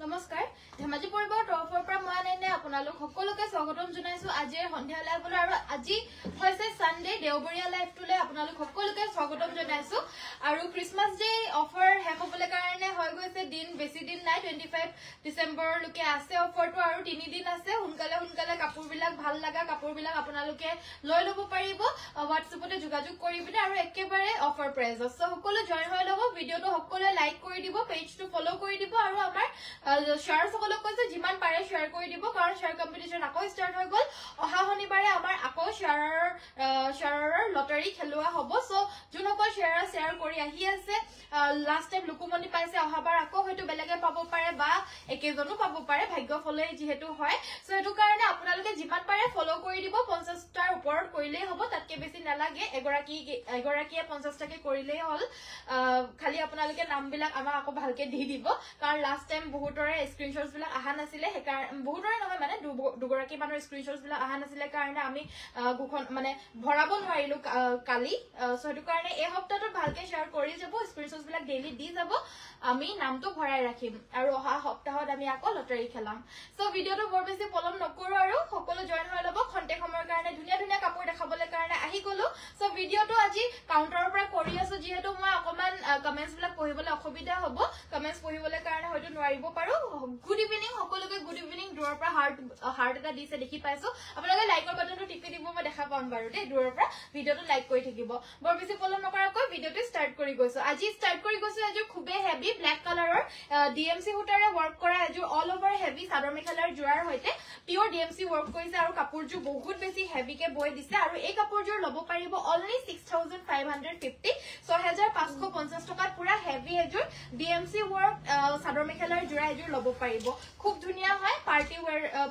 নমস্কাৰ ধেমাজি পৰিবাৰৰ তৰফৰ পৰা মই আনে আপোনালোক সকলোকে স্বাগতম জনাইছো আজিৰ সন্ধিয়া লাইভলৈ আৰু আজি হৈছে সানডে দেওবৰীয়া লাইভটোলৈ আপোনালোক সকলোকে স্বাগতম জনাইছো আৰু ক্ৰিসমাস ডে অফাৰ শেষ হ'বলৈ কাৰণে হৈ গৈছে দিন বেছি দিন নাই 25 ডিসেম্বৰ লৈকে আছে অফাৰটো আৰু 3 দিন আছে সোনকালে কাপোৰবিলাক ভাল লাগা কাপোৰবিলাক আপোনালোকে লৈ ল'ব পাৰিব WhatsAppতে যোগাযোগ কৰিবিনে আৰু একেবাৰে অফাৰ প্ৰাইস আছে সকলো জয়েন হৈ ল'ব ভিডিওটো সকলোৱে লাইক কৰি দিব পেজটো ফলো কৰি দিব আৰু আমাৰ শেয়াৰ সকলক কৈছে যিমান পাৰে শেয়াৰ কৰি দিব কাৰণ শেয়াৰ কম্পিটিশন আকৌ ষ্টাৰ্ট হৈ গল অহা শনিবাৰে আমাৰ আকৌ শেয়াৰৰ লটাৰী খেলুৱা হ'ব সো যোনসকল শেয়াৰ কৰি আহি আছে লাষ্ট টাইম লুকুমনি পাইছে অহাবাৰ আকৌ হয়তো বেলেগে পাব পাৰে বা একেজনো পাব পাৰে ভাগ্য ফলে যেহেতু হয় সো এটো কাৰণে আপোনালোকে যিমান পাৰে ফলো কৰি দিব 50 টাৰ ওপৰত কৰিলেই হ'ব তাতকে বেছি নালাগে এগৰাকীয়ে 50 টাকে কৰিলেই হ'ল খালি আপোনালোকে নামবিলাক আমাক আকৌ ভালকে দি দিব কাৰণ লাষ্ট টাইম বহুতৰে স্ক্ৰিনশ্বটছ বিলাক আহা নাছিলে বহুতৰে নহয় মানে দুগৰাকী মানুহৰ স্ক্ৰিনশ্বটছ বিলাক আহা নাছিলে কাৰণে আমি গুখন মানে ভৰাব নোৱাৰিলো কালি সো এটো কাৰণে এই সপ্তাহটো ভালকে শেয়াৰ কৰি যাব স্ক্ৰিনশ্বটছ বিলাক ডেইলি দি যাব আমি নামটো ভৰাই ৰাখিম আৰু অহা সপ্তাহত আমি আকৌ লটাৰী খেলাম সো ভিডিওটো বৰ বেছি পলম নকৰো আৰু সকলো জয়েন হৈ ল'ব খন্তে সময়ৰ কাৰণে ধুনীয়া কাপোৰ দেখাবলৈ কাৰণে আহি গলো সো ভিডিওটো আজি কাউন্টাৰৰ পৰা কৰি আছো যেহেতু মই অকমান কমেন্টছ বিলাক পঢ়িবলৈ অসুবিধা হ'ব কমেন্টছ পঢ়িবলৈ কাৰণে হয়তো নোৱাৰিব পাৰো গুড ইভিনিং সকলোকে গুড ইভিনিং দূৰৰ পৰা হাৰ্ট এটা দিছে দেখি পাইছো আপোনালোকে লাইকৰ বাটনটো টিপি দিব মই দেখা পাম বাৰু দে দূৰৰ পৰা ভিডিওটো লাইক কৰি থাকিব বৰ বেছি পলম নকৰাকৈ ভিডিওটো ষ্টাৰ্ট কৰি গৈছো আজি ষ্টাৰ্ট কৰি গৈছো এযোৰ খুবে হেভি ব্ল্যাক কালাৰৰ ডিএমসি হুটাৰে ওয়াৰ্ক কৰা এযোৰ অল ওভাৰ হেভি চাদৰ মেখেলাৰ জোৰাৰ হৈতে পিওৰ ডিএমসি ওয়াৰ্ক কৰিছে আৰু কাপোৰযোৰ বহুত বেছি হেভিকে বৈ দিছে আৰু এই কাপোৰযোৰ ল'ব পাৰিব অনলি 6550 6550 টকাত পুৰা হেভি এযোৰ ডিএমসি ওয়াৰ্ক চাদৰ মেখেলাৰ জোৰা এযোৰ ল'ব পাৰিব খুব ধুনীয়া হয়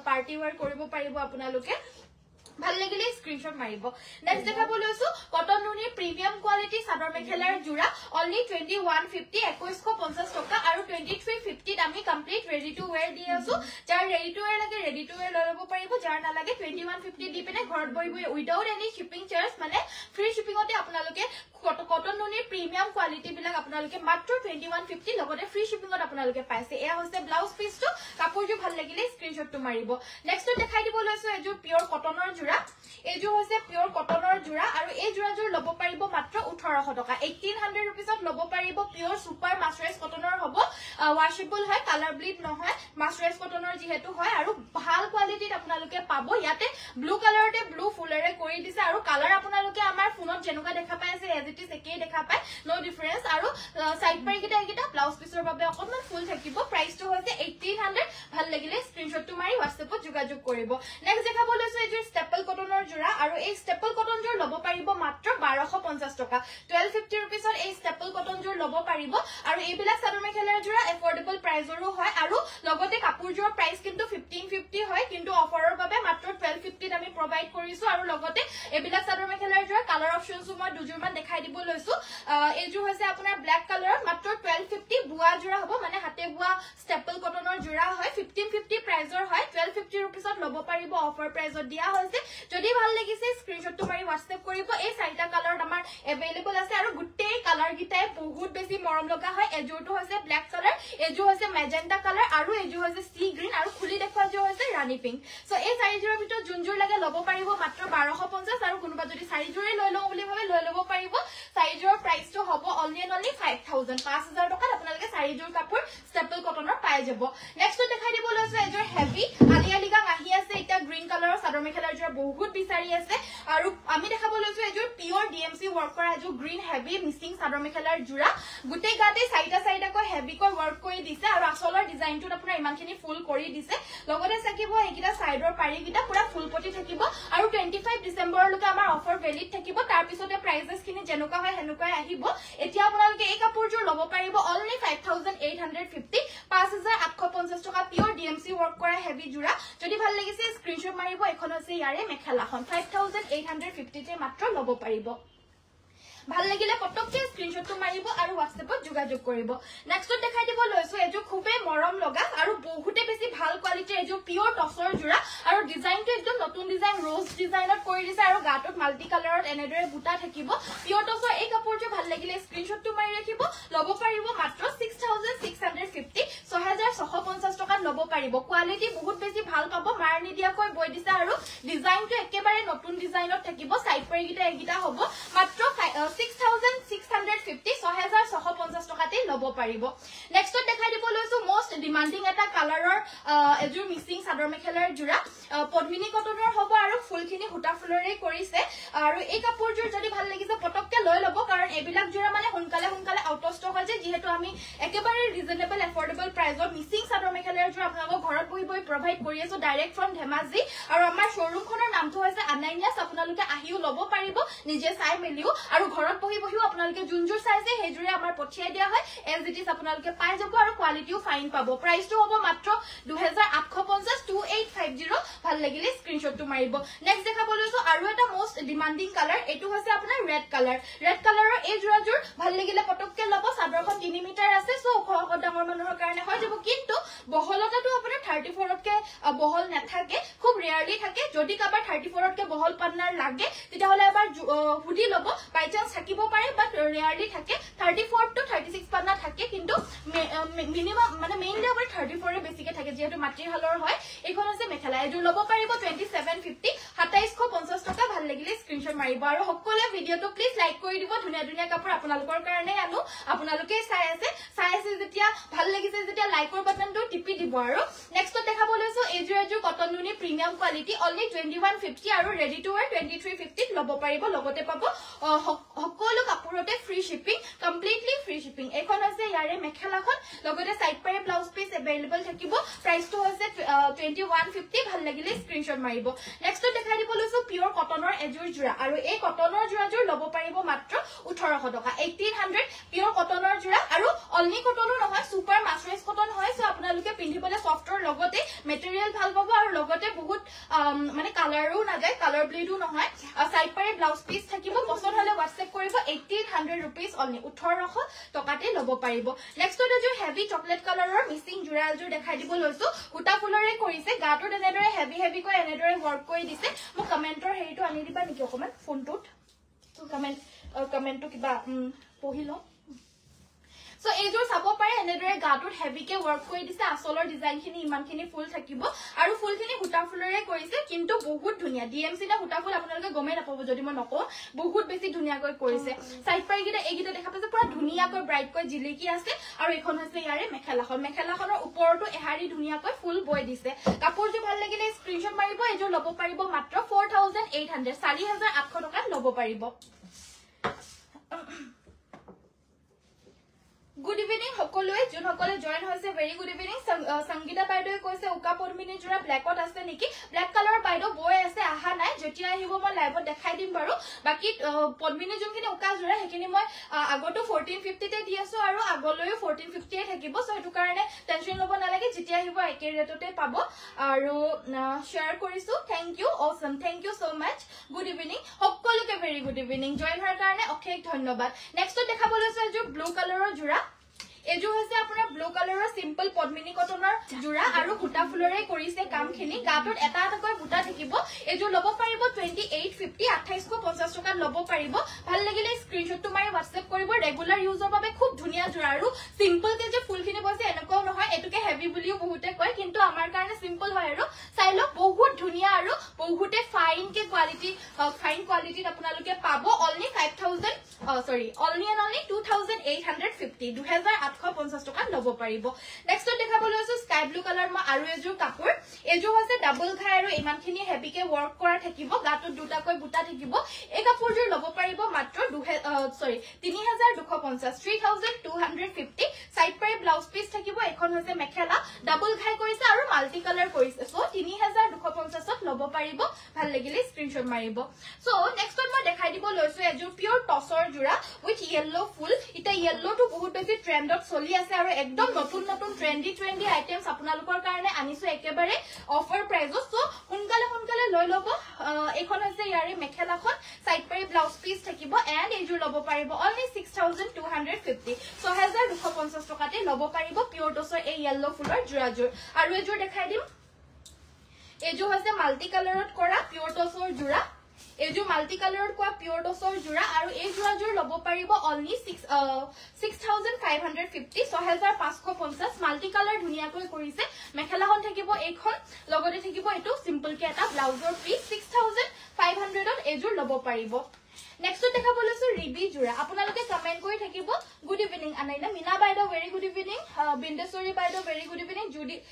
পাৰ্টি ওয়্যাৰ কৰিব পাৰিব আপোনালোকে ভাল লাগিলে স্ক্ৰিনশ্বট মাৰিব নেক্সট দেখাব লৈছো কটন নুনিৰ প্ৰিমিয়াম কোৱালিটি চাদৰ মেখেলাৰ জোৰা অনলি 2150 2150 টকা আৰু 2350 আমি কমপ্লিট ৰেডি টু ওয়্যাৰ দি আছো যাৰ ৰেডি টু ওয়্যাৰ লাগে ৰেডি টু ওয়্যাৰ লৈ ল'ব পাৰিব যাৰ নালাগে 2150 দি পিনে ঘৰত বহি উইদাউট এনি শিপিং চাৰ্জ মানে ফ্ৰী শিপিংতে আপোনালোকে কটন নুনিৰ প্ৰিমিয়াম কোৱালিটি বিলাক আপোনালোকে মাত্ৰ 2150 লগতে ফ্ৰী শিপিংত আপোনালোকে পাইছে এয়া হৈছে ব্লাউজ পিসটো কাপোৰযোৰ ভাল লাগিলে স্ক্ৰিনশ্বটটো মাৰিব নেক্সট দেখাই দিব লৈছো এযোৰ পিওৰ কটনৰ জোৰা এযোৰ হৈছে পিওৰ কটনৰ জোৰা আৰু এই জোৰাযোৰ ল'ব পাৰিব মাত্ৰ 1800 টকা 1800 रुपीसত ল'ব পাৰিব পিওৰ সুপাৰ মাছৰাইজ কটনৰ হ'ব ওয়াশেবল হয় কালাৰ ব্লিড নহয় মাছৰাইজ কটনৰ যেহেতু হয় আৰু ভাল কোৱালিটিত আপোনালোকে পাব ইয়াতে ব্লু কালাৰতে ব্লু ফুলেৰে কৰি দিছে আৰু কালাৰ আপোনালোকে আমাৰ ফোনত যেনেকুৱা দেখা পাই আছে এজ ইট ইজ একেই দেখা পায় নো ডিফাৰেন্স আৰু সাইড পাৰি কিটা ব্লাউজ পিছৰ বাবে অকমান ফুল থাকিব প্ৰাইসটো হৈছে 1800 ভাল লাগিলে স্ক্ৰিনশ্বটটো মাৰি WhatsAppত যোগাযোগ কৰিব নেক্সট দেখাব লৈছো এযোৰ স্টেপল কটনৰ জোৰা আৰু এই স্টেপল কটন জোৰ ল'ব পাৰিব মাত্ৰ 1250 টকা 1250 रुपीसত এই স্টেপল কটন জোৰ ল'ব পাৰিব আৰু এইবিলাক চাদৰ মেখেলাৰ জোৰা এফৰ্ডেবল প্ৰাইজৰো হয় আৰু লগতে কাপোৰজোৰ প্ৰাইস কিন্তু 1550 হয় কিন্তু অফাৰৰ বাবে মাত্ৰ 1250 আমি প্ৰভাইড কৰিছো আৰু লগতে এইবিলাক চাদৰ মেখেলাৰ জোৰ কালাৰ অপচনছো মই দুজোৰমান দেখাই দিব লৈছো এইজোৰ হৈছে আপোনাৰ ব্ল্যাক কালাৰৰ মাত্ৰ 1250 বুৱা জোৰা হ'ব মানে হাতে বুৱা স্টেপল কটনৰ জোৰা হয় 1550 প্ৰাইজৰ হয় 1250 रुपीसত ল'ব পাৰিব অফাৰ প্ৰাইজত দিয়া হৈছে যদি ভাল লাগিছে স্ক্ৰিনশ্বটটো মাৰি WhatsApp কৰিব এই চাৰিটা কালাৰত আমাৰ এভেইলেবল আছে আৰু গুটেই কালাৰ গিটাই বহুত বেছি মৰম লগা হয় এজোৰটো হৈছে ব্ল্যাক কালাৰ এজোৰ হৈছে মেজেন্টা কালাৰ আৰু এজোৰ হৈছে সি গ্ৰীন আৰু খুলি দেখুৱা জোৰ হৈছে ৰাণী পিংক সো এই চাৰিজোৰৰ ভিতৰত যোনজোৰ লাগে ল'ব পাৰিব মাত্ৰ 1250 আৰু কোনোবা যদি চাৰিজোৰে লৈ লওঁ বুলি ভাবে লৈ ল'ব পাৰিব চাৰিজোৰৰ প্ৰাইসটো হ'ব অনলি 5000 টকাত আপোনালোকে চাৰিজোৰ কাপোৰ স্টেপল কটনৰ পাই যাব নেক্সট দেখাই দিব লৈছো এজোৰ হেভি আলিয়ালিগাং আহি আছে এটা গ্ৰীন কালাৰৰ চাদৰ মেখেলাৰ জোৰ বহুত বিচাৰি আছে আৰু আমি দেখাব লৈছো এজোৰ পিওৰ ডিএমসি ওয়াৰ্ক কৰা এজোৰ গ্ৰীন হেভি মিক্সিং চাদৰ মেখেলাৰ জোৰা গুটেই গাতে চাৰিটাকৈ হেভিকৈ ওয়াৰ্ক কৰি দিছে আৰু আচলৰ ডিজাইনটোত আপোনাৰ ইমানখিনি ফুল কৰি দিছে লগতে থাকিব এইকিটা সাইডৰ পাৰিকিটা পুৰা ফুল পটি থাকিব আৰু 25 ডিসেম্বৰলৈকে আমাৰ অফাৰ ভেলিড থাকিব তাৰ পিছতে প্ৰাইজেস খিনি যেনেকুৱা হয় হেনেকুৱাই আহিব এতিয়া আপোনালোকে এই কাপোৰজোৰ ল'ব পাৰিব অনলি 5850 5850 টকা পিওৰ ডিএমসি ওয়াৰ্ক কৰা হেভি জোৰা যদি ভাল লাগিছে স্ক্ৰিনশ্বট মাৰিব এখন আছে ইয়াৰে মেখেলাখন 5850 তে মাত্ৰ ল'ব পাৰিব ভাল লাগিলে পটককে স্ক্ৰিনশ্বটটো মাৰিব আৰু WhatsAppত যোগাযোগ কৰিব নেক্সট দেখাই দিব লৈছো এজো খুবে মৰম লগা আৰু বহুতে বেছি ভাল কোৱালিটিৰ এজো পিওৰ টছৰ জোৰা আৰু ডিজাইনটো একদম নতুন ডিজাইন ৰোজ ডিজাইনত কৰি দিছে আৰু গাটোত মাল্টি কালাৰত এনেদৰে বুটা থাকিব পিওৰ টছৰ এই কাপোৰটো ভাল লাগিলে স্ক্ৰিনশ্বটটো মাৰি ৰাখিব ল'ব পাৰিব মাত্ৰ 6650 পাৰিব কোৱালিটি বহুত বেছি ভাল পাব মাৰ নিদিয়াকৈ বৈ দিছে আৰু ডিজাইনটো একেবাৰে নতুন ডিজাইনত থাকিব সাইড পাৰিগিটা এগিটা হ'ব মাত্ৰ 6650 6650 টকাতে লব পাৰিব নেক্সট দেখাই দিব লৈছো মোস্ট ডিমান্ডিং এটা কালাৰৰ এজুৰ মিক্সিং চাদৰ মেখেলাৰ জোৰা পদ্মিনী কটনৰ হ'ব আৰু ফুলখিনি হুটা ফুলৰে কৰিছে আৰু এই কাপোৰজোৰ যদি ভাল লাগিছে পটককে লৈ লব কাৰণ এবিলাক জোৰা মানে সোনকালে সোনকালে আউট অফ ষ্টক হয় যেহেতু আমি একেবাৰে ৰিজনেবল এফৰ্ডেবল প্ৰাইজত মিক্সিং চাদৰ মেখেলাৰ জোৰ আপোনালোকক ঘৰত বহি বহি প্ৰভাইড কৰি আছো ডাইৰেক্ট ফ্ৰম ধেমাজি আৰু আমাৰ শ্বৰুমখনৰ নামটো হৈছে আনাইনিয়াছ আপোনালোকে আহিও লব পাৰিব নিজে চাই মেলিও আৰু ঘৰত বহি বহিও আপোনালোকে যোনজোৰ চাইছে সেইজোৰে আমাৰ পঠিয়াই দিয়া হয় এজ ইট ইজ আপোনালোকে পাই যাব আৰু কোৱালিটিও ফাইন পাব প্ৰাইসটো হ'ব মাত্ৰ 2850 2850 ভাল লাগিলে স্ক্ৰিনশ্বটটো মাৰিব নেক্সট দেখাব লৈছো আৰু এটা মোস্ট ডিমান্ডিং কালাৰ এটো হৈছে আপোনাৰ ৰেড কালাৰৰ এই জোৰাজোৰ ভাল লাগিলে পটককে লব চাদৰখন 3 মিটাৰ আছে সো ওখ ডাঙৰ মানুহৰ কাৰণে হৈ যাব কিন্তু বহলতাটো আপোনাৰ 34 কে বহল নাথাকে খুব ৰেয়াৰলি থাকে যদি কাবাৰ 34 কে বহল পান্নাৰ লাগে তেতিয়া হলে এবাৰ হুডি লব বাই চান্স থাকিব পাৰে বাট ৰেয়াৰলি থাকে 34 টু 36 পান্না থাকে কিন্তু মিনিমাম মানে মেইনলি আমাৰ 34 এ বেছিকে থাকে যেহেতু মাটিৰ হালৰ হয় এইখন আছে মেখেলা এজু লব পাৰিব 2750 2750 টকা ভাল লাগিলে স্ক্ৰিনশ্বট মাৰিব আৰু সকলোৱে ভিডিওটো প্লিজ লাইক কৰি দিব ধুনিয়া ধুনিয়া কাপোৰ আপোনালোকৰ কাৰণে আনো আপোনালোকে চাই আছে যেতিয়া ভাল লাগিছে যেতিয়া লাইকৰ বাটনটো টিপি দিব আৰু নেক্সট দেখাব লৈছো এজু কটন নুনি প্ৰিমিয়াম কোৱালিটি অনলি 2150 আৰু ৰেডি টু ওয়্যাৰ 2350 লব পাৰিব লগতে পাব সকলো কাপোৰতে free shipping completely free shipping এখন আছে ইয়াৰে মেখেলাখন লগতে সাইড পাৰে ব্লাউজ পিস अवेलेबल থাকিব প্ৰাইসটো হৈছে 2150 ভাল লাগিলে স্ক্ৰিনশ্বট মাৰিব নেক্সট দেখাই দিব লৈছো পিওৰ কটনৰ এজুৰ জোৰা আৰু এই কটনৰ জোৰাজোৰ লব পাৰিব মাত্ৰ 1800 টকা 1800 পিওৰ কটনৰ জোৰা আৰু অনলি কটনৰ নহয় সুপাৰ মাছৰাইজ কটন হয় সো আপোনালোকে পিন্ধিবলে সফটৰ লগতে মেটেৰিয়েল ভাল পাব আৰু লগতে বহুত মানে কালাৰও না যায় কালাৰ ব্লেডও নহয় সাইড পাৰে ব্লাউজ পিস থাকিব পছন্দ হলে WhatsApp কৰিব 1800 रुपीस অনলি 1800 টকাতে লব পাৰিব নেক্সট এজুৰ হেভি চকলেট কালাৰৰ মিক্সিং জোৰাজোৰ দেখাই দিব লৈছো হুটা ফুলৰে কৰিছে গাটোত এনেদৰে হেভি কৈ এনেদৰে ওয়াৰ্ক কৰি দিছে মই কমেন্টৰ হেৰিটো আনি দিবা নেকি অকমান ফোনটোত তো কমেন্টটো কিবা পঢ়িলো সো এজুৰ চাব পাৰে এনেদৰে গাটোত হেভিকে ওয়াৰ্ক কৰি দিছে আসলৰ ডিজাইনখিনি ইমানখিনি ফুল থাকিব আৰু ফুলখিনি হুটা ফুলৰে কৰিছে কিন্তু বহুত ধুনিয়া ডিএমসি না হুটা ফুল আপোনালোকে গমে নাপাব যদি মই নকও বহুত বেছি ধুনিয়াকৈ কৰিছে সাইড পাৰিগিটা এইগিটা দেখা পাইছে পুৰা ধুনিয়াকৈ ব্ৰাইটকৈ জিলিকি আছে আৰু এখন হৈছে ইয়াৰে মেখেলাখনৰ ওপৰটো এহাৰি ধুনিয়াকৈ ফুল বৈ দিছে কাপোৰটো ভাল লাগিলে স্ক্ৰিনশ্বট মাৰিব এজুৰ লব পাৰিব মাত্ৰ 4800 4800 টকাত লব পাৰিব গুড ইভিনিং সকলোৱে যোন সকলে জয়েন হৈছে ভেৰি গুড ইভিনিং সংগীতা বাইদেৱে কৈছে উকা পদ্মিনী জোৰা ব্ল্যাকত আছে নেকি ব্ল্যাক কালাৰ বাইদেউ বৈ আছে আহা নাই যেতিয়া আহিব মই লাইভত দেখাই দিম বাৰু বাকি পদ্মিনী যোনখিনি উকা জোৰা হেখিনি মই আগতো 1450 তে দি আছো আৰু আগলৈও 1450 এ থাকিব সো হেতু কাৰণে টেনশন লব নালাগে যেতিয়া আহিব একে ৰেটতে পাব আৰু শেয়াৰ কৰিছো thank you Assam thank you so much good evening সকলোকে ভেৰি গুড ইভিনিং জয়েন হোৱাৰ কাৰণে অশেষ ধন্যবাদ নেক্সট দেখাব লৈছো এজু ব্লু কালাৰৰ জোৰা এজু হৈছে আপোনাৰ ব্লু কালাৰৰ সিম্পল পদ্মিনী কটনৰ জোৰা আৰু হুটা ফুলৰে কৰিছে কামখিনি গাটোত এটা এটাকৈ বুটা থাকিব এজু লব পাৰিব 2850 2850 টকা লব পাৰিব ভাল লাগিলে স্ক্ৰিনশ্বটটো মাৰি WhatsApp কৰিব ৰেগুলাৰ ইউজৰ বাবে খুব ধুনিয়া জোৰা আৰু সিম্পল কে যে ফুলখিনি বৈছে এনেকৈ নহয় এটুকে হেভি বুলিও বহুতে কয় কিন্তু আমাৰ কাৰণে সিম্পল হয় আৰু চাইলো বহুত ধুনিয়া আৰু বহুতে ফাইন কোৱালিটিত আপোনালোকে পাব অনলি 2850 2850 টকা লব পাৰিব নেক্সট দেখাব লৈছো স্কাই ব্লু কালাৰ মই আৰু এজুৰ কাপোৰ এজু হৈছে ডাবল ঘাই আৰু ইমানখিনি হেভিকে ওয়াৰ্ক কৰা থাকিব গাটোত দুটাকৈ বুটা থাকিব এই কাপোৰজোৰ লব পাৰিব মাত্ৰ 3250 3250 সাইড পাৰে ব্লাউজ পিস থাকিব এখন হৈছে মেখেলা ডাবল ঘাই কৰিছে আৰু মাল্টি কালাৰ কৰিছে সো 3250 লব পাৰিব ভাল লাগিলে স্ক্ৰিনশ্বট মাৰিব সো নেক্সট মই দেখাই দিব লৈছো এজুৰ পিওৰ টসৰ জোৰা উইথ ইয়েলো ফুল ইটা ইয়েলো টু বহুত বেছি ট্ৰেন্ডত চলি আছে আৰু একদম নতুন ট্ৰেন্ডি আইটেমছ আপোনালোকৰ কাৰণে আনিছো একেবাৰে অফাৰ প্ৰাইজত সো সোনকালে লৈ লব এখন হৈছে ইয়াৰে মেখেলাখন সাইড পাৰি ব্লাউজ পিস থাকিব এন্ড এজুৰ লব পাৰিব অনলি 6250 6250 টকাতে লব পাৰিব পিওৰ টসৰ এই ইয়েলো ফুলৰ জোৰাজোৰ আৰু এজুৰ দেখাই দিম এজু হৈছে মাল্টি কালাৰত কৰা পিওৰ টসৰ জোৰা এজু মাল্টি কালাৰৰ কোৱা পিওৰ টছৰ জোৰা আৰু এই জোৰাজোৰ ল'ব পাৰিব অনলি 6550 6550 মাল্টি কালাৰ ধুনিয়াকৈ কৰিছে মেখেলাখন থাকিব এইখন লগতে থাকিব এটো সিম্পল কে এটা ব্লাউজৰ পিস 6500 ত এজোৰ ল'ব পাৰিব Next to take a Ribi Jura. Apunaloke comment koi thakibo. Good evening, Anaina. Mina Baido, very good evening. Bindesori Baido, very good evening. Judy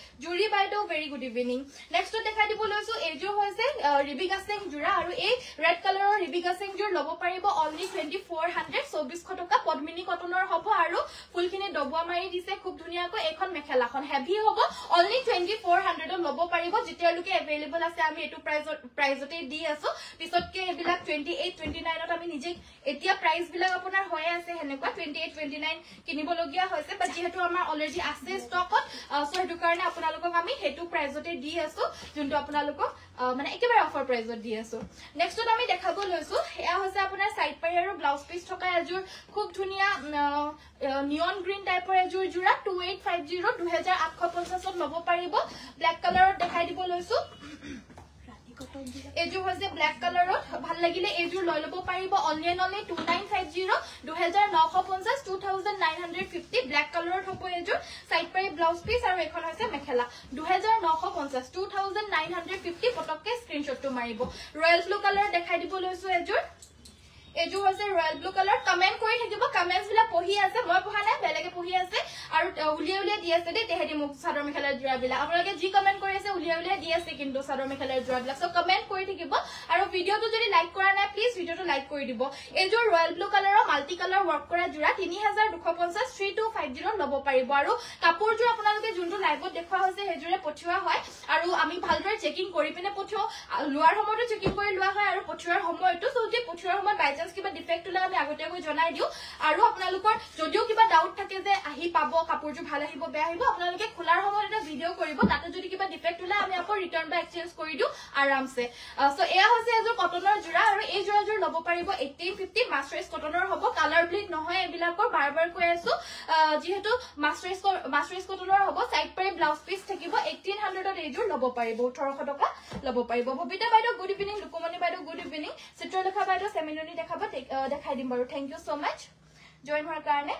Baido, very good evening. Next to take a dipoloso, Ejo was a Ribi Gasing Jura, a red color Ribi Gasing Jur, Lobo Paribo, only 2400. So Biscotoka, Podmini Cotonor Hopo Aru, Fulkine Dobamai, Dise, Kuptuniako, Ekon Mekalakon. Heavy Hobo, only 2400 on Lobo Paribo, Jitaluke available as Sami to price of a DSO. Pisoke Bilak 28, 29. আমি নিজে এতিয়া price বিলা আপোনাৰ হৈ আছে হেনেকুৱা 28 29 কিনিবলগিয়া হৈছে বাট যেহেতু আমাৰ অলৰেডি আছে ষ্টকত সো হেতু কাৰণে আপোনালোকক আমি হেতু প্ৰাইজতে দি আছো যোনটো আপোনালোকক মানে একেবাৰে অফাৰ প্ৰাইজত দি আছো নেক্সটত আমি দেখাব লৈছো এয়া হৈছে আপোনাৰ সাইড পাই আৰু ব্লাউজ পিস থকা এজুৰ খুব ধুনিয়া নিয়ন গ্ৰীন টাইপৰ এজুৰ জোৰা 2850 2850 ত ল'ব পাৰিব ব্ল্যাক কালাৰত দেখাই দিব লৈছো এজু হৈছে ব্ল্যাক কালাৰত ভাল লাগিলে এজু লৈ লব পাৰিব অনলি 2950 2950 2950 ব্ল্যাক কালাৰত হ'ব এজু সাইড পাই ব্লাউজ পিস আৰু এখন হৈছে মেখেলা 2950 2950 পটককে স্ক্ৰিনশ্বটটো মাৰিব ৰয়েল ব্লু কালাৰ দেখাই দিব লৈছো এজু এজু হৈছে ৰয়েল ব্লু কালাৰ কমেন্ট কৰি থাকিব কমেন্টস বিলা পঢ়ি আছে মই পঢ়া নাই বেলেগে পঢ়ি আছে আৰু উলিয়া দি আছে দে তেহেদি মোক সাদৰ মেখেলাৰ জোৰা বিলা আপোনালোকে যি কমেন্ট কৰি আছে উলিয়া দি আছে কিন্তু সাদৰ মেখেলাৰ জোৰা বিলা সো কমেন্ট কৰি থাকিব আৰু ভিডিওটো যদি লাইক কৰা নাই প্লিজ ভিডিওটো লাইক কৰি দিব এজু ৰয়েল ব্লু কালাৰৰ মাল্টি কালাৰ ওয়াৰ্ক কৰা জোৰা 3250 3250 ল'ব পাৰিব আৰু কাপোৰজোৰ আপোনালোকে যোনটো লাইভত দেখুৱা হৈছে হেজুৰে পঠিওৱা হয় আৰু আমি ভালদৰে চেকিং কৰি পিনে পঠিও লোৱাৰ সময়টো চেকিং কৰি লোৱা হয় আৰু পঠিওৱাৰ সময়টো সৌতি পঠিওৱাৰ সময় বাই কিবা ডিফেক্ট হলে আমি আগতেকৈ জনাই দিও আৰু আপোনালোকৰ যদিও কিবা ডাউট থাকে যে আহি পাব কাপোৰজু ভাল আহিব বেয়া আহিব আপোনালোকে খোলাৰ সময়ত এটা ভিডিও কৰিব তাতে যদি কিবা ডিফেক্ট হলে আমি আকৌ ৰিটাৰ্ন বা এক্সচেঞ্জ কৰি দিও আৰামছে সো এয়া হৈছে এজোৰ কটনৰ জোৰা আৰু এই জোৰাজোৰ ল'ব পাৰিব 1850 মাস্টাৰাইজ কটনৰ হ'ব কালাৰ ব্লিড নহয় এবিলাকৰ বাৰবাৰ কৈ আছো যেহেতু মাস্টাৰাইজ কটনৰ হ'ব সাইড পাই ব্লাউজ পিস থাকিব 1800 ত এজোৰ ল'ব পাৰিব 1800 টকা ল'ব পাৰিব ববিতা বাইদেউ গুড ইভিনিং লুকুমনি বাইদেউ গুড ইভিনিং চিত্ৰলেখা বাইদেউ সেমিননি দেখাই দিম বাৰু thank you so mass join হোৱাৰ কাৰণে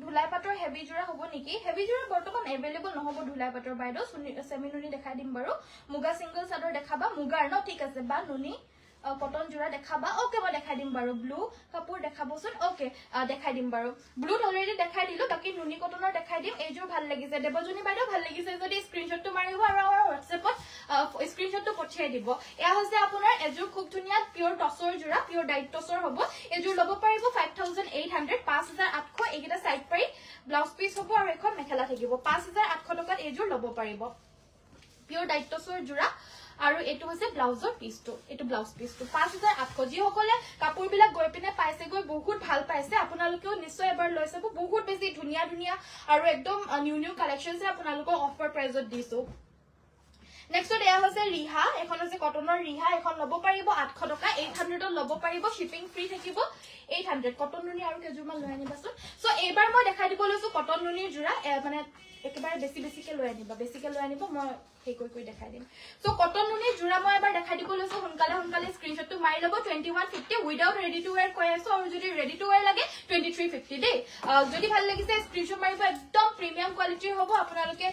ধুলাই পাটৰ হেভি জোৰা হ'ব নেকি হেভি জোৰা বৰ্তমান अवेलेबल নহব ধুলাই পাটৰ বাইদেউ সেমিননি দেখাই দিম বাৰু মুগা সিঙ্গল সাদৰ দেখাবা মুগাৰ ন ঠিক আছে বা নুনি কটন জোৰা দেখাবা ওকে মই দেখাই দিম বাৰু ব্লু কাপোৰ দেখাবচোন ওকে দেখাই দিম বাৰু ব্লু অলৰেডি দেখাই দিলো বাকি নুনি কটনৰ দেখাই দিম এইজোৰ ভাল লাগিছে দেবজনী বাইদেউ ভাল লাগিছে যদি স্ক্ৰিনশ্বটটো মাৰিব আৰু আমাৰ WhatsAppত স্ক্ৰিনশ্বটটো পঠিয়াই দিব এয়া হৈছে আপোনাৰ এজোৰ খুব ধুনিয়া পিওৰ টছৰ জোৰা পিওৰ ডাইট টছৰ হ'ব এজোৰ ল'ব পাৰিব 5800 5800 এইকেইটা সাইড পাই ব্লাউজ পিস হ'ব আৰু এখন মেখেলা থাকিব 5800 টকাত এজোৰ ল'ব পাৰিব পিওৰ ডাইট টছৰ জোৰা আৰু এটো হৈছে ব্লাউজৰ পিসটো এটো ব্লাউজ পিসটো 5800 যি সকলে কাপোৰ বিলাক গৈ পিনে পাইছে গৈ বহুত ভাল পাইছে আপোনালোকেও নিশ্চয় এবাৰ লৈ চাব বহুত বেছি ধুনিয়া ধুনিয়া আৰু একদম নিউ কালেকশনছ আপোনালোকক অফাৰ প্ৰাইজত দিছো নেক্সট এয়া হৈছে ৰিহা এখন হৈছে কটনৰ ৰিহা এখন ল'ব পাৰিব 800 টকা 800 ত ল'ব পাৰিব শিপিং ফ্ৰী থাকিব 800 কটন নুনি আৰু কেজুৰমান লৈ আনিবাচোন সো এইবাৰ মই দেখাই দিব লৈছো কটন নুনিৰ জোৰা মানে একেবাৰে বেছিকে লৈ আনিবা বেছিকে লৈ আনিব মই হেই কৈ দেখাই দিম সো কটন নুনিৰ জোৰা মই এবাৰ দেখাই দিব লৈছো সোনকালে স্ক্ৰিনশ্বটটো মাৰি ল'ব 2150 উইদাউট ৰেডি টু ওয়্যাৰ কৈ আছো আৰু যদি ৰেডি টু ওয়্যাৰ লাগে 2350 দেই যদি ভাল লাগিছে স্ক্ৰিনশ্বট মাৰিব একদম প্ৰিমিয়াম কোৱালিটিৰ হ'ব আপোনালোকে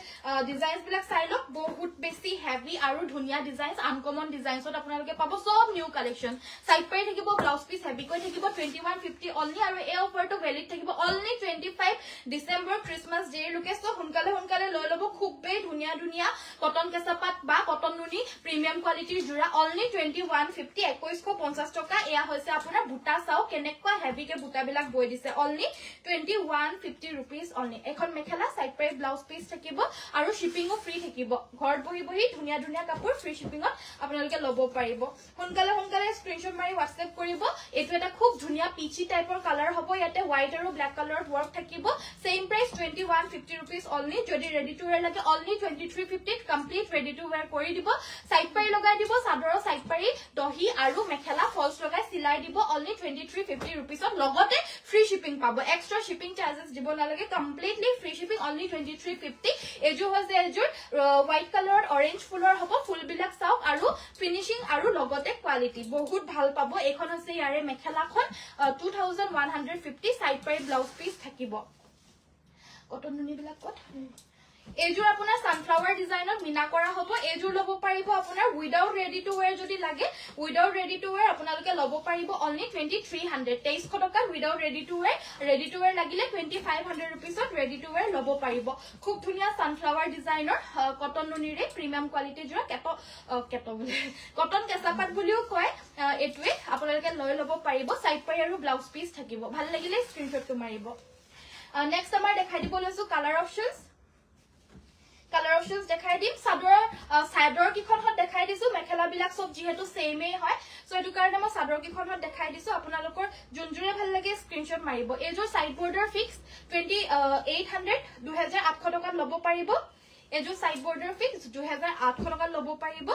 ডিজাইনছ বিলাক চাই লওক বহুত বেছি হেভি আৰু ধুনিয়া ডিজাইনছ আনকমন ডিজাইনছত আপোনালোকে পাব সব নিউ কালেকশন সাইড পাই থাকিব ব্লাউজ পিস হেভি কৈ থাকিব 2150 অনলি আৰু এই অফাৰটো ভ্যালিড থাকিব অনলি 25 ডিসেম্বৰ ক্ৰিসমাস ডে লুকে সো সোনকালে লৈ ল'ব খুবই ধুনিয়া কটন কেঁচাপাত বা কটন নুনি প্ৰিমিয়াম কোৱালিটিৰ জোৰা অনলি 2150 2150 টকা এয়া হৈছে আপোনাৰ বুটা চাও কেনেকুৱা হেভি কে বুটা বিলাক বৈ দিছে অনলি 2150 रुपीस অনলি এখন মেখেলা সাইড পাই ব্লাউজ পিস থাকিব আৰু শিপিংও ফ্ৰী থাকিব ঘৰত বহি ধুনিয়া কাপোৰ ফ্ৰী শিপিংত আপোনালোকে ল'ব পাৰিব সোনকালে স্ক্ৰিনশ্বট মাৰি WhatsApp কৰিব এটো এটা খুব ধুনিয়া পিচি টাইপৰ কালাৰ হ'ব ইয়াতে হোৱাইট আৰু ব্ল্যাক কালাৰত ওয়াৰ্ক থাকিব সেম প্ৰাইস 2150 रुपीस অনলি যদি ৰেডি টু ওয়্যাৰ লাগে only 2350 complete ready to where কৰি দিব সাইড পাই লগাই দিব সাদৰৰ সাইড পাই দহি আৰু মেখেলা ফলস লগাই সিলাই দিব অনলি 2350 rupees লগতে ফ্ৰী শিপিং পাব এক্সট্ৰা শিপিং চাৰ্জেস দিব নালাগে কমপ্লিটলি ফ্ৰী শিপিং অনলি 2350 এজো হৈছে এজোৰ হোৱাইট কালাৰত অৰেঞ্জ ফুলৰ হ'ব ফুল বিলাক চাওক আৰু ফিনিশিং আৰু লগতে কোৱালিটি বহুত ভাল পাব এখন হৈছে ইয়াৰে মেখেলাখন 2150 সাইড পাই ব্লাউজ পিস থাকিব কটন নুনি বিলাক কত এজোৰ আপোনাৰ সানফ্লাৱাৰ ডিজাইনত মিনা কৰা হ'ব এজোৰ লব পাৰিব আপোনাৰ উইদাউট ৰেডি টু ওয়্যাৰ যদি লাগে উইদাউট ৰেডি টু ওয়্যাৰ আপোনালোকে লব পাৰিব অনলি 2300 2300 টকা উইদাউট ৰেডি টু ওয়্যাৰ লাগিলে 2500 rupeesত ৰেডি টু ওয়্যাৰ লব পাৰিব খুব ধুনিয়া সানফ্লাৱাৰ ডিজাইনৰ কটন নুনিৰে প্ৰিমিয়াম কোৱালিটি জোৰা কেটো বুলি কটন কেঁচাপাত বুলিও কয় এটুৱে আপোনালোকে লৈ লব পাৰিব সাইড পাই আৰু ব্লাউজ পিস থাকিব ভাল লাগিলে স্ক্ৰিনশ্বটটো মাৰিব নেক্সট আমাৰ দেখাই দিব লৈছো কালাৰ অপশনস দেখাই দিম সাদৰ কিখনত দেখাই দিছো মেখেলা বিলাক সব যেহেতু সেমে হয় সো এটো কাৰণে মই সাদৰ কিখনত দেখাই দিছো আপোনালোকৰ জুনজুৰে ভাল লাগে স্ক্ৰিনশ্বট মাৰিব এজোৰ সাইড বৰ্ডাৰ ফিক্স 2800 টকা লব পাৰিব এজোৰ সাইড বৰ্ডাৰ ফিক্স 2800 টকা লব পাৰিব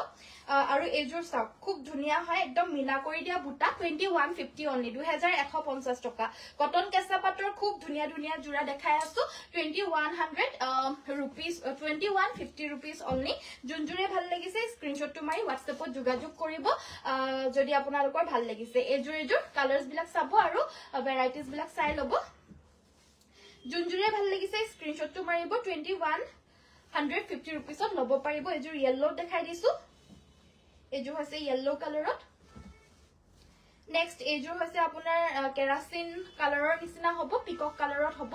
আৰু এজোৰ চাওক খুব ধুনিয়া হয় একদম মিনা কৰি দিয়া বুটা 2150 অনলি 2150 টকা কটন কেঁচা পাটৰ খুব ধুনিয়া ধুনিয়া জোৰা দেখাই আছো 2100 rupees 2150 rupees অনলি জুনজুৰে ভাল লাগিছে স্ক্ৰিনশ্বটটো মাৰি WhatsAppত যোগাযোগ কৰিব যদি আপোনালোকৰ ভাল লাগিছে এজোৰ কালাৰস বিলাক চাব আৰু ভেৰাইটিজ বিলাক চাই লব জুনজুৰে ভাল লাগিছে স্ক্ৰিনশ্বটটো মাৰিব 2150 rupees লব পাৰিব এজোৰ yellow দেখাই দিছো এজোৰ হৈছে yellow কালাৰত নেক্সট এজোৰ হৈছে আপোনাৰ কেৰাচিন কালাৰৰ নিচিনা হ'ব পিকক কালাৰত হ'ব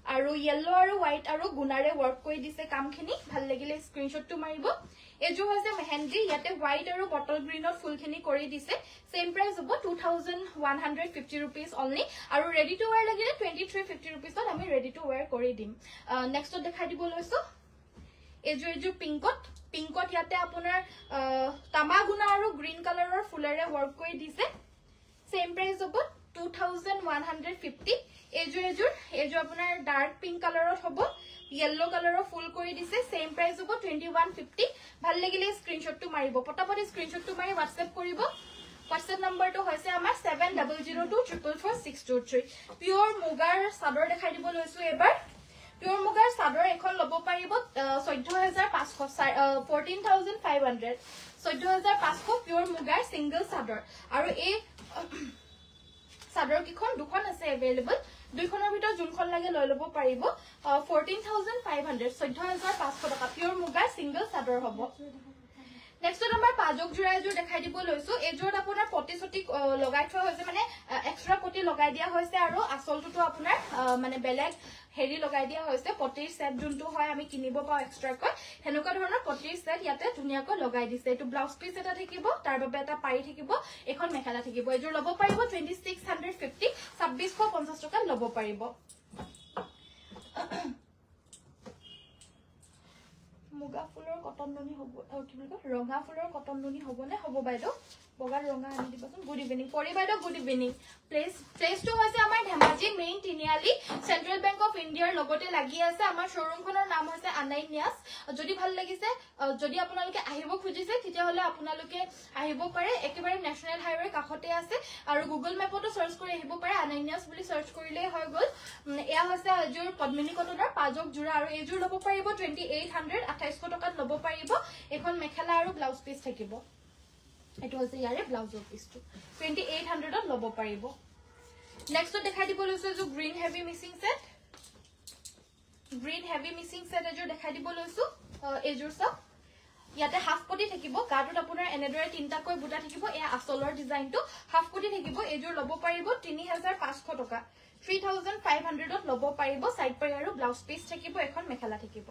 আৰু yellow আৰু white আৰু গুণাৰে ওয়াৰ্ক কৰি দিছে কামখিনি ভাল লাগিলে স্ক্ৰিনশ্বটটো মাৰিব এজোৰ হৈছে মেহেন্দি ইয়াতে white আৰু বটল গ্ৰীনত ফুলখিনি কৰি দিছে সেম প্ৰাইস হ'ব 2150 rupees অনলি আৰু ৰেডি টু ওয়্যাৰ লাগিলে 2350 rupees আমি ৰেডি টু ওয়্যাৰ কৰি দিম নেক্সট দেখাই দিব লৈছো এজোৰ পিংকত ইয়াতে আপোনাৰ তামাগুনা আৰু গ্ৰীন কালাৰৰ ফুলেৰে ওয়াৰ্ক কৰি দিছে সেম প্ৰাইস হ'ব 2150 এজোৰ আপোনাৰ ডাৰ্ক পিংক কালাৰত হ'ব yellow কালাৰৰ ফুল কৰি দিছে সেম প্ৰাইস হ'ব 2150 ভাল লাগিলে স্ক্ৰিনশ্বটটো মাৰিব পটাপট স্ক্ৰিনশ্বটটো মাৰি WhatsApp কৰিব WhatsApp নম্বৰটো হৈছে আমাৰ 7002444623 পিওৰ মুগাৰ সাদৰ দেখাই দিব লৈছো এবাৰ পিওৰ মুগাৰ সাদৰ এখন লব পাৰিব 14500 14500 14500 পিওৰ মুগাৰ সিঙ্গল সাদৰ আৰু এই সাদৰ কিখন দুখন আছে अवेलेबल দুইখনৰ ভিতৰত যোনখন লাগে লৈ লব পাৰিব 14500 14500 টকা পিওৰ মুগাৰ সিঙ্গল সাদৰ হ'ব নেক্সট আমাৰ পাজক জোৰা এজোৰ দেখাই দিব লৈছো এজোৰত আপোনাৰ পটি সটি লগাই থোৱা হৈছে মানে এক্সট্ৰা পটি লগাই দিয়া হৈছে আৰু আসলটো আপোনাৰ মানে বেলেগ হেৰি লগাই দিয়া হৈছে পটিৰ সেট যোনটো হয় আমি কিনিব পাও এক্সট্ৰাকৈ হেনুকা ধৰণৰ পটিৰ সেট ইয়াতে ধুনিয়াকৈ লগাই দিছে এটো ব্লাউজ পিস এটা থাকিব তাৰ বাবে এটা পাৰি থাকিব এখন মেখেলা থাকিব এজোৰ লব পাৰিব 2650 2650 টকা লব পাৰিব মুগা ফুলৰ কটন নুনি হ'ব কি বুলি কয় ৰঙা ফুলৰ কটন নুনি হ'ব নে হ'ব বাইদেউ বগা ৰঙা আনি দিবচোন গুড ইভিনিং পৰি বাইদেউ গুড ইভিনিং প্লেসটো হৈছে আমাৰ Dhemaji main Tiniali central bank of ইণ্ডিয়াৰ লগতে লাগি আছে আমাৰ শোৰুমখনৰ নাম হৈছে আনাইনিয়াস যদি ভাল লাগিছে যদি আপোনালোকে আহিব খুজিছে তেতিয়া হলে আপোনালোকে আহিব পাৰে একেবাৰে নেশনাল হাইৱে কাখতে আছে আৰু গুগল মেপতো সাৰ্চ কৰি আহিব পাৰে আনাইনিয়াস বুলি সাৰ্চ কৰিলে হৈ গল এয়া হৈছে এজোৰ পদ্মিনী কটনৰ পাজক জোৰা আৰু এজোৰ লব পাৰিব 2800 2800 টকাত লব পাৰিব এখন মেখেলা আৰু ব্লাউজ পিস থাকিব এটো হৈছে ইয়াৰে ব্লাউজৰ পিসটো 2800 ত লব পাৰিব নেক্সট দেখাই দিব লৈছো যে গ্ৰীন হেভি মিক্সিং সেট এজোৰ দেখাই দিব লৈছো এজোৰ সব ইয়াতে হাফ পটি থাকিব গাটোত আপোনাৰ এনেদৰে তিনটাকৈ বুটা থাকিব এয়া আসলৰ ডিজাইনটো হাফ পটি থাকিব এজোৰ লব পাৰিব 3500 টকা 3500 ত লব পাৰিব সাইড পাই আৰু ব্লাউজ পিস থাকিব এখন মেখেলা থাকিব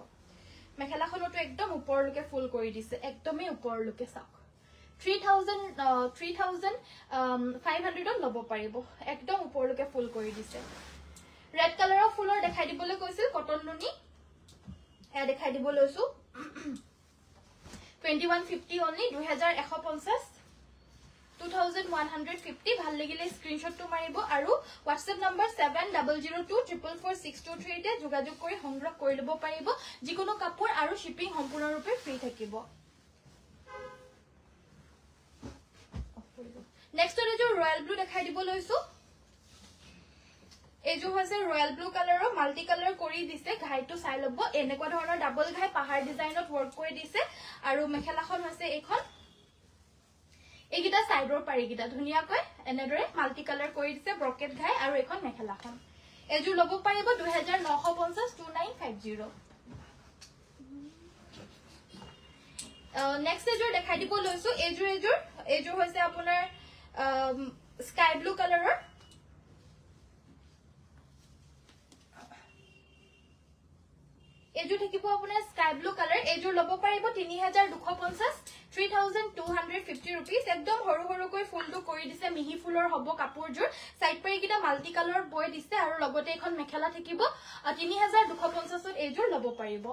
মেখেলাখনটো একদম ওপৰলৈকে ফুল কৰি দিছে একদমই ওপৰলৈকে চাওক 3500 লব পাৰিব একদম ওপৰলৈকে ফুল কৰি দিছে ৰেড কালাৰৰ ফুলৰ দেখাই দিবলৈ কৈছিল কটন নুনি এ দেখাই দিব লৈছো 2150 অনলি 2150 2150 ভাল লাগিলে স্ক্ৰিনশ্বটটো মাৰিব আৰু WhatsApp নম্বৰ 7002444623 তে যোগাযোগ কৰি সংগ্ৰহ কৰি লব পাৰিব যিকোনো কাপোৰ আৰু শিপিং সম্পূৰ্ণৰূপে ফ্ৰী থাকিব নেক্সট এজোৰ ৰয়েল ব্লু দেখাই দিব লৈছো এজো হৈছে ৰয়েল ব্লু কালাৰৰ মাল্টি কালাৰ কৰি দিছে ঘাইটো চাই লব এনেকুৱা ধৰণৰ ডাবল ঘাই পাহাৰ ডিজাইনত ওয়াৰ্ক কৰি দিছে আৰু মেখেলাখন হৈছে এইখন এইগিটা সাইডৰ পাৰিগিটা ধুনিয়াকৈ এনেদৰে মাল্টি কালাৰ কৰি দিছে ব্ৰকেট ঘাই আৰু এখন মেখেলাখন এজো লব পাৰিব 2950 2950 নেক্সট এজোৰ দেখাই দিব লৈছো এজোৰ হৈছে আপোনাৰ স্কাই ব্লু কালাৰৰ এজোৰ থাকিব আপোনাৰ স্কাই ব্লু কালাৰ এজোৰ লব পাৰিব 3250 3250 rupees একদম হৰু হৰুকৈ ফুলটো কৰি দিছে মিহি ফুলৰ হ'ব কাপোৰজোৰ সাইড পাৰিকিটা মাল্টি কালাৰ বয় দিছে আৰু লগতে এখন মেখেলা থাকিব 3250 এজোৰ লব পাৰিব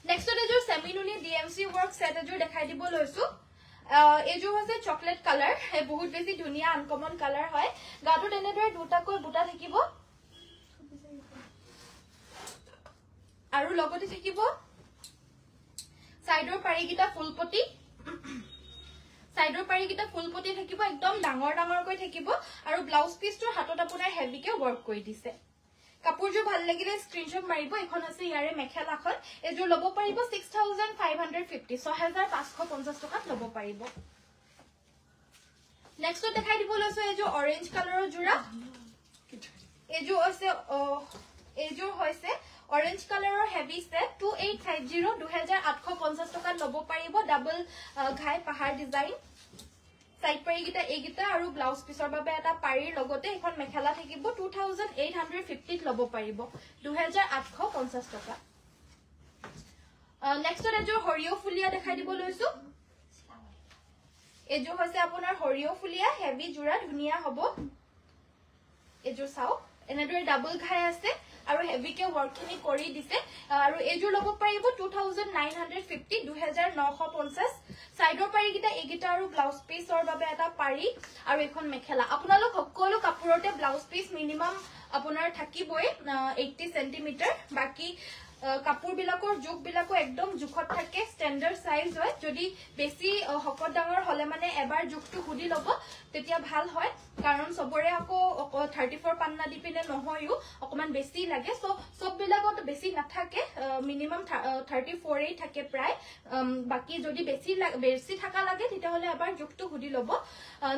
নেক্সট এজোৰ সেমিনুনি ডিএমসি ওয়াৰ্ক সেট এজোৰ দেখাই দিব লৈছো এজোৰ হৈছে চকলেট কালাৰ বহুত বেছি ধুনিয়া আনকমন কালাৰ হয় গাটোত এনেদৰে দুটাকৈ বুটা থাকিব আৰু লগতে থাকিব সাইডৰ পাৰিকিটা ফুলপটি থাকিব একদম ডাঙৰ ডাঙৰকৈ থাকিব আৰু ব্লাউজ পিসটোৰ হাতত আপোনাৰ হেভিকে ওয়াৰ্ক কৰি দিছে কাপোৰজোৰ ভাল লাগিলে স্ক্ৰিনশ্বট মাৰিব এখন আছে ইয়াৰে মেখেলাখন এজোৰ লব পাৰিব 6550 6550 টকাত লব পাৰিব নেক্সট দেখাই দিব লৈছো এজোৰ অৰেঞ্জ কালাৰৰ জোৰা এজোৰ হৈছে অৰেঞ্জ কালাৰৰ হেভি সেট 2850 2850 টকাত লব পাৰিব ডাবল ঘাই পাহাৰ ডিজাইন সাইড পাৰিকিটা এইগিটা আৰু ব্লাউজ পিসৰ বাবে এটা পাৰিৰ লগতে এখন মেখেলা থাকিব 2850 লব পাৰিব 2850 টকা নেক্সট এজোৰ হৰিও ফুলিয়া দেখাই দিব লৈছো এজোৰ হৈছে আপোনাৰ হৰিও ফুলিয়া হেভি জোৰা ধুনিয়া হ'ব এজোৰ চাও এনেদৰে ডাবল ঘাই আছে আৰু হেভিকে ওয়াৰ্কখিনি কৰি দিছে আৰু এজোৰ লব পাৰিব 2950 2950 সাইডৰ পাৰিকিটা এইগিটা আৰু ব্লাউজ পিসৰ বাবে এটা পাৰি আৰু এখন মেখেলা আপোনালোক সকলো কাপোৰতে ব্লাউজ পিস মিনিমাম আপোনাৰ থাকিবই 80 সেন্টিমিটাৰ বাকি কাপোৰ বিলাকৰ জোখ বিলাকো একদম জোখত থাকে স্ট্যান্ডাৰ্ড সাইজ হয় যদি বেছি হকত ডাঙৰ হলে মানে এবাৰ জোখটো হুদি লব তেতিয়া ভাল হয় কাৰণ সবৰে আকৌ 34 পান্না দি পিনে নহয়ও অকমান বেছি লাগে সো সব বিলাকত বেছি নাথাকে মিনিমাম 34 এই থাকে প্ৰায় বাকি যদি বেছি থাকা লাগে তেতিয়া হলে এবাৰ জোখটো হুদি লব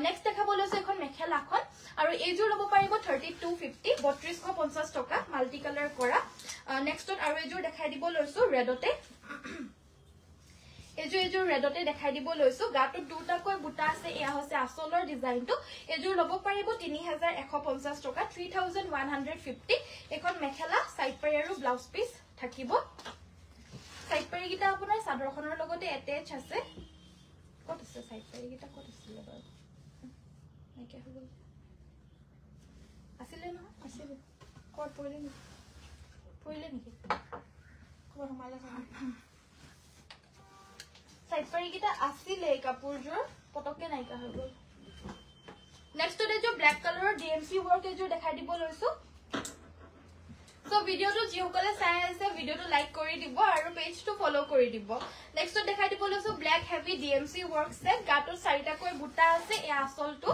নেক্সট দেখাব লৈছে এখন মেখেলাখন আৰু এইজোৰ লব পাৰিব 3250 3250 টকা মাল্টি কালাৰ কৰা নেক্সটত আৰু এজোৰ দেখাই দিব লৈছো ৰেডতে এজোৰ ৰেডতে দেখাই দিব লৈছো গাটো দুটাকৈ বুটা আছে এয়া হৈছে আসলৰ ডিজাইনটো এজোৰ লব পাৰিব 3150 টকা 3150 এখন মেখেলা সাইড পাৰি আৰু ব্লাউজ পিস থাকিব সাইড পাৰি গিটা আপোনাৰ সাদৰখনৰ লগতে এটেচ আছে কত আছে সাইড পাৰি গিটা কত আছিল বাৰু নাকি হল আছিল না আছিল কত পৰিলে নেকি কোন হমালা সাইড পাৰিকিটা আছিল এই কাপোৰজোৰ পটকে নাইকা হৈ গল নেক্সট এজোৰ ব্ল্যাক কালাৰৰ ডিএমসি ওয়াৰ্ক এজোৰ দেখাই দিব লৈছো সো ভিডিওটো যিসকলে চাই আছে ভিডিওটো লাইক কৰি দিব আৰু পেজটো ফলো কৰি দিব নেক্সট দেখাই দিব লৈছো black heavy DMC work set গাটো চাৰিটাকৈ বুটা আছে এই আসলটো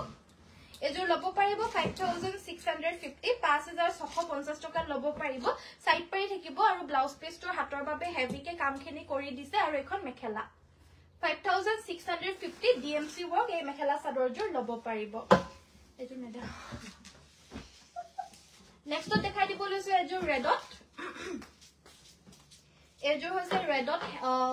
এজোৰ লব পাৰিব 5650 5650 টকা লব পাৰিব সাইড পাৰি থাকিব আৰু ব্লাউজ পিসটোৰ হাতৰ বাবে হেভিকে কামখিনি কৰি দিছে আৰু এখন মেখেলা 5650 ডিএমসি ওয়াৰ্ক এই মেখেলা চাদৰজোৰ লব পাৰিব এজোৰ নেদা নেক্সট দেখাই দিব লৈছো এজোৰ ৰেডত এজোৰ হৈছে ৰেডত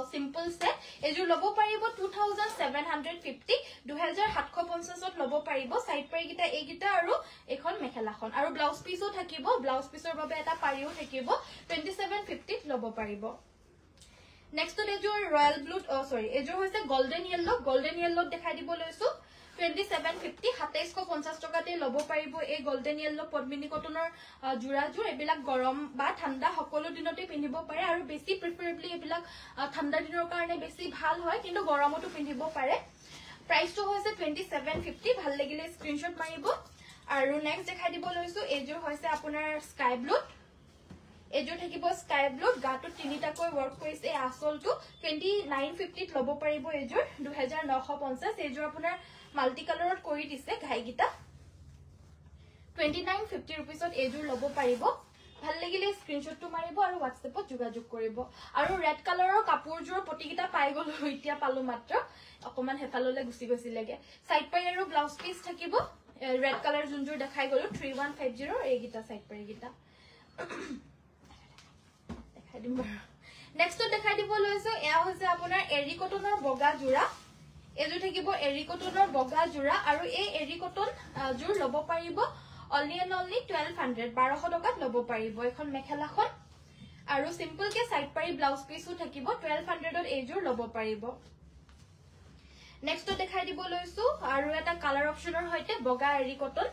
সিম্পল সেট এজোৰ লব পাৰিব 2750 2750 লব পাৰিব সাইড পাৰিকিটা এইগিটা আৰু এখন মেখেলাখন আৰু ব্লাউজ পিসও থাকিব ব্লাউজ পিসৰ বাবে এটা পাৰিও থাকিব 2750 লব পাৰিব নেক্সট এজোৰ ৰয়েল ব্লু এজোৰ হৈছে গোল্ডেন ইয়েলো দেখাই দিব লৈছো 2750 2750 টকাতে লব পাৰিব এই গোল্ডেন ইয়েলো পদ্মিনী কটনৰ জোৰাজোৰ এবিলাক গৰম বা ঠাণ্ডা সকলো দিনতে পিন্ধিব পাৰে আৰু বেছি প্ৰিফাৰেবলি এবিলাক ঠাণ্ডা দিনৰ কাৰণে বেছি ভাল হয় কিন্তু গৰমতো পিন্ধিব পাৰে প্ৰাইসটো হৈছে 2750 ভাল লাগিলে স্ক্ৰিনশ্বট মাৰিব আৰু নেক্সট দেখাই দিব লৈছো এজোৰ হৈছে আপোনাৰ স্কাই ব্লু এজোৰ থাকিব স্কাই ব্লু গাটো তিনিটাকৈ ওয়াৰ্ক কৰিছে এই আসলটো 2950 ত লব পাৰিব এজোৰ 2950 এজোৰ আপোনাৰ মাল্টি কালাৰত কৰি দিছে ঘাইগিটা 2950 रुपीसत এজোৰ লব পাৰিব ভাল লাগিলে স্ক্ৰিনশ্বটটো মাৰিব আৰু WhatsAppত যোগাযোগ কৰিব আৰু ৰেড কালাৰৰ কাপোৰজোৰ পটিকিটা পাই গলো এতিয়া পালো মাত্ৰ অকমান হেফাললে গুছি গৈছিলেগে সাইড পাই আৰু ব্লাউজ পিস থাকিব ৰেড কালাৰ যোনজোৰ দেখাই গলো 3150 এইগিটা সাইড পাই গিটা দেখাই দিম নেক্সট দেখাই দিব লৈছো এয়া হৈছে আপোনাৰ এৰি কটনৰ বগা জোৰা এজোৰ থাকিব এৰি কটনৰ বগা জোৰা আৰু এই এৰি কটন জোৰ লব পাৰিব only and only 1200 1200 টকাত লব পাৰিব এখন মেখেলাখন আৰু সিম্পল কে সাইড পাৰি ব্লাউজ পিসও থাকিব 1200 ত এজোৰ লব পাৰিব নেক্সট দেখাই দিব লৈছো আৰু এটা কালাৰ অপচনৰ হৈতে বগা এৰি কটন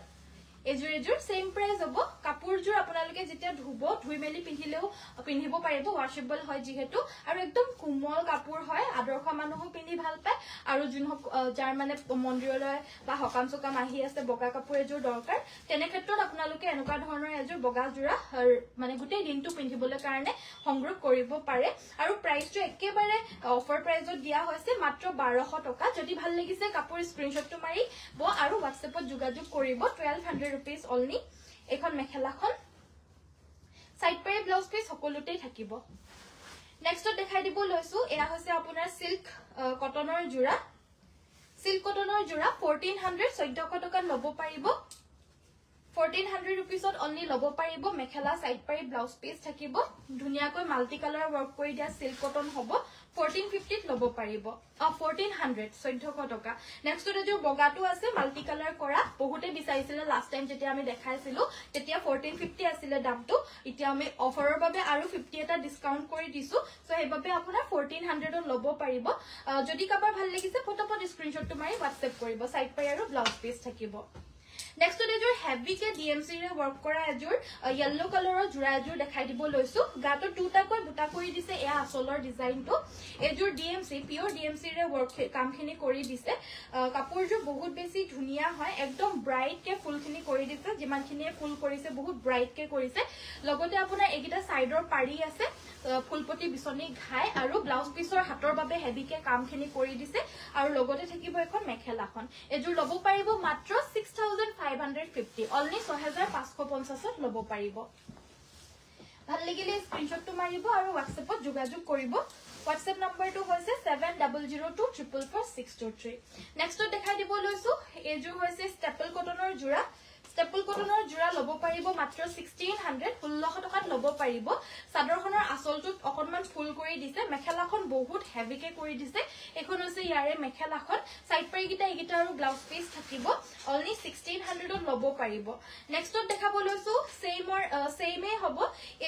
এজোৰ সেম প্ৰাইস হ'ব কাপোৰজোৰ আপোনালোকে যেতিয়া ধুব ধুই মেলি পিন্ধিলেও পিন্ধিব পাৰিব ওয়াশেবল হয় যেহেতু আৰু একদম কোমল কাপোৰ হয় আদৰ্শ মানুহো পিন্ধি ভাল পায় আৰু যোনহক যাৰ মানে মন্দিৰলৈ বা হকাম চকাম আহি আছে বগা কাপোৰ এজোৰ দৰকাৰ তেনে ক্ষেত্ৰত আপোনালোকে এনেকুৱা ধৰণৰ এজোৰ বগা জোৰা মানে গোটেই দিনটো পিন্ধিবলৈ কাৰণে সংগ্ৰহ কৰিব পাৰে আৰু প্ৰাইসটো একেবাৰে অফাৰ প্ৰাইসত দিয়া হৈছে মাত্ৰ 1200 টকা যদি ভাল লাগিছে কাপোৰ স্ক্ৰিনশ্বটটো মাৰি ব আৰু WhatsAppত যোগাযোগ কৰিব 1200 रुपीस only এখন মেখেলাখন সাইড পাই ব্লাউজ পিস সকলোতেই থাকিব নেক্সট দেখাই দিব লৈছো এয়া হৈছে আপোনাৰ সিল্ক কটনৰ জোৰা 1400 1400 টকা লব পাৰিব 1400 रुपीसत only লব পাৰিব মেখেলা সাইড পাই ব্লাউজ পিস থাকিব ধুনিয়াকৈ মাল্টি কালাৰ ওয়াৰ্ক কৰি দিয়া সিল্ক কটন হ'ব 1450 ত লব পাৰিব 1400 1400 টকা নেক্সট এজোৰ বগাটো আছে মাল্টি কালাৰ কৰা বহুতে বিচাৰিছিলে লাস্ট টাইম যেতিয়া আমি দেখাইছিলো তেতিয়া 1450 আছিল দামটো এতিয়া আমি অফাৰৰ বাবে আৰু 50 এটা ডিসকাউন্ট কৰি দিছো সো হেবাবে আপোনাৰ 1400 ত লব পাৰিব যদি কাবাৰ ভাল লাগিছে ফটোপট স্ক্ৰিনশ্বটটো মাৰি WhatsApp কৰিব সাইড পাই আৰু ব্লাউজ পিস থাকিব নেক্সট এজোৰ হেভি কে ডিএমসি ৰে ওয়াৰ্ক কৰা এজোৰ yellow কালাৰৰ জোৰা এজোৰ দেখাই দিব লৈছো গাটো দুটাকৈ বুটা কৰি দিছে এয়া আসলৰ ডিজাইনটো এজোৰ ডিএমসি পিওৰ ডিএমসি ৰে ওয়াৰ্ক কামখিনি কৰি দিছে কাপোৰজোৰ বহুত বেছি ধুনিয়া হয় একদম ব্ৰাইট কে ফুলখিনি কৰি দিছে যিমানখিনিয়ে ফুল কৰিছে বহুত ব্ৰাইট কে কৰিছে লগতে আপোনাৰ এগিটা সাইডৰ পাৰি আছে ফুলপটি বিছনি ঘাই আৰু ব্লাউজ পিসৰ হাতৰ বাবে হেভি কে কামখিনি কৰি দিছে আৰু লগতে থাকিব এখন মেখেলাখন এজোৰ লব পাৰিব মাত্ৰ 6550 only 6550 ত লব পাৰিব ভাল লাগিলে স্ক্ৰিনশ্বটটো মাৰিব আৰু WhatsAppত যোগাযোগ কৰিব WhatsApp নম্বৰটো হৈছে 7002444623 নেক্সট দেখাই দিব লৈছো এজোৰ হৈছে ষ্টেপল কটনৰ জোৰা ষ্টেপল কটনৰ জোৰা লব পাৰিব মাত্ৰ 1600 1600 টকাত লব পাৰিব সাদৰখনৰ আসলটো অকনমান ফুল কৰি দিছে মেখেলাখন বহুত হেভি কে কৰি দিছে এখন হৈছে ইয়াৰে মেখেলাখন সাইড পাৰি গিটা এগিটা আৰু ব্লাউজ পিস থাকিব only 1600 ত লব পাৰিব নেক্সট দেখাব লৈছো সেমে হ'ব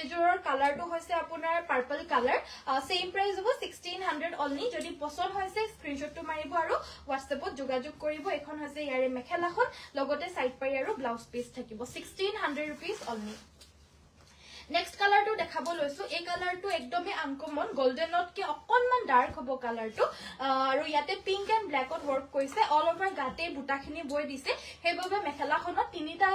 এজোৰৰ কালাৰটো হৈছে আপোনাৰ পাৰ্পল কালাৰ সেম প্ৰাইস হ'ব 1600 only যদি পছন্দ হৈছে স্ক্ৰিনশ্বটটো মাৰিব আৰু WhatsAppত যোগাযোগ কৰিব এখন হৈছে ইয়াৰে মেখেলাখন লগতে সাইড পাৰি আৰু ব্লাউজ পিস থাকিব 1600 rupees only নেক্সট কালাৰটো দেখাব লৈছো এই কালাৰটো একদমই আনকমন গোল্ডেনত কে অকনমান ডাৰ্ক হ'ব কালাৰটো আৰু ইয়াতে পিংক এন্ড ব্ল্যাকত ওয়াৰ্ক কৰিছে অল ওভাৰ গাতে বুটাখিনি বৈ দিছে হেবাবে মেখেলাখনত তিনিটা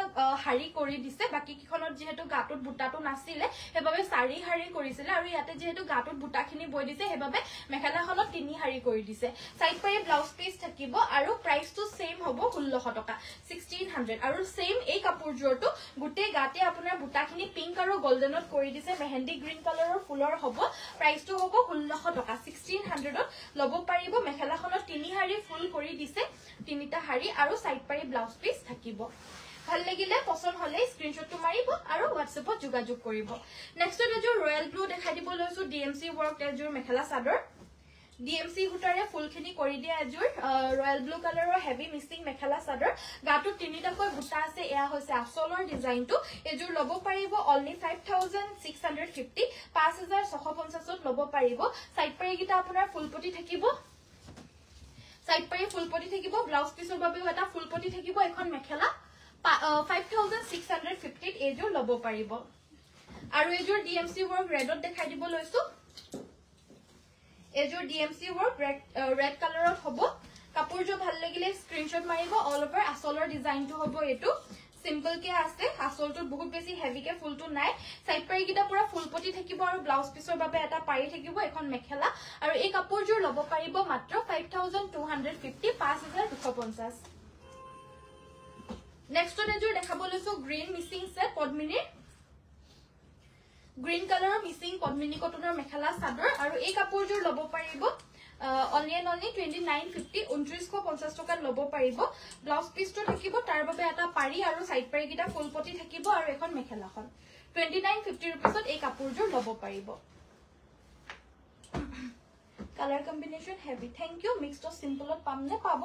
হাৰি কৰি দিছে বাকি কিখনত যেহেতু গাটত বুটাটো নাছিলে হেবাবে চাৰি হাৰি কৰিছিলে আৰু ইয়াতে যেহেতু গাটত বুটাখিনি বৈ দিছে হেবাবে মেখেলাখনত তিনি হাৰি কৰি দিছে সাইড পাৰি ব্লাউজ পিস থাকিব আৰু প্ৰাইসটো সেম হ'ব 1600 টকা 1600 আৰু সেম এই কাপোৰজোৰটো গুটে গাতে আপোনাৰ বুটাখিনি পিংক আৰু গোল্ডেনত কৰি দিছে মেহেন্দি গ্ৰীন কালাৰৰ ফুলৰ হ'ব প্ৰাইসটো হ'ব 1600 টকা 1600 ত লব পাৰিব মেখেলাখনত তিনি হাৰি ফুল কৰি দিছে তিনিটা হাৰি আৰু সাইড পাৰি ব্লাউজ পিস থাকিব ভাল লাগিলে পছন্দ হলে স্ক্ৰিনশ্বটটো মাৰিব আৰু WhatsAppত যোগাযোগ কৰিব নেক্সট এজোৰ ৰয়্যাল ব্লু দেখাই দিব লৈছো ডিএমসি ওয়াৰ্ক এজোৰ মেখেলা চাদৰ ডিএমসি গুটাৰে ফুলখিনি কৰি দিয়া এজোৰ ৰয়্যাল ব্লু কালাৰৰ হেভি মিক্সিং মেখেলা চাদৰ গাটো তিনিটাকৈ বুটা আছে এয়া হৈছে আসলৰ ডিজাইনটো এজোৰ লব পাৰিব only 5650 5650 ত লব পাৰিব সাইড পাৰি গিটা আপোনাৰ ফুলপটি থাকিব সাইড পাৰি ফুলপটি থাকিব ব্লাউজ পিসৰ বাবেও এটা ফুলপটি থাকিব এখন মেখেলা 5650 এজোৰ লব পাৰিব আৰু এজোৰ ডিএমসি ওয়াৰ্ক ৰেডত দেখাই দিব লৈছো এজোৰ ডিএমসি ওয়াৰ্ক ৰেড কালাৰত হ'ব কাপোৰজো ভাল লাগিলে স্ক্ৰিনশ্বট মাৰিব অল ওভাৰ আসলৰ ডিজাইনটো হ'ব এটো সিম্পল কে আছে আসলটো বহুত বেছি হেভি কে ফুলটো নাই সাইড পাৰি কিটা পুৰা ফুলপটি থাকিব আৰু ব্লাউজ পিছৰ বাবে এটা পাৰি থাকিব এখন মেখেলা আৰু এই কাপোৰজোৰ লব পাৰিব মাত্ৰ 5250 5250 নেক্সট এজোৰ দেখাব লৈছো গ্ৰীন মিচিং সেট পদ্মিনীৰ গ্ৰীন কালাৰৰ মিচিং পদ্মিনী কটনৰ মেখেলা চাদৰ আৰু এই কাপোৰজোৰ লব পাৰিব only 2950 2950 টকা লব পাৰিব ব্লাউজ পিছটো থাকিব তাৰ বাবে এটা পাৰি আৰু সাইড পাৰি কিটা ফুলপটি থাকিব আৰু এখন মেখেলাখন 2950 रुपीसত এই কাপোৰজোৰ লব পাৰিব colour combination heavy thank you mixed সিম্পলত পামনে পাব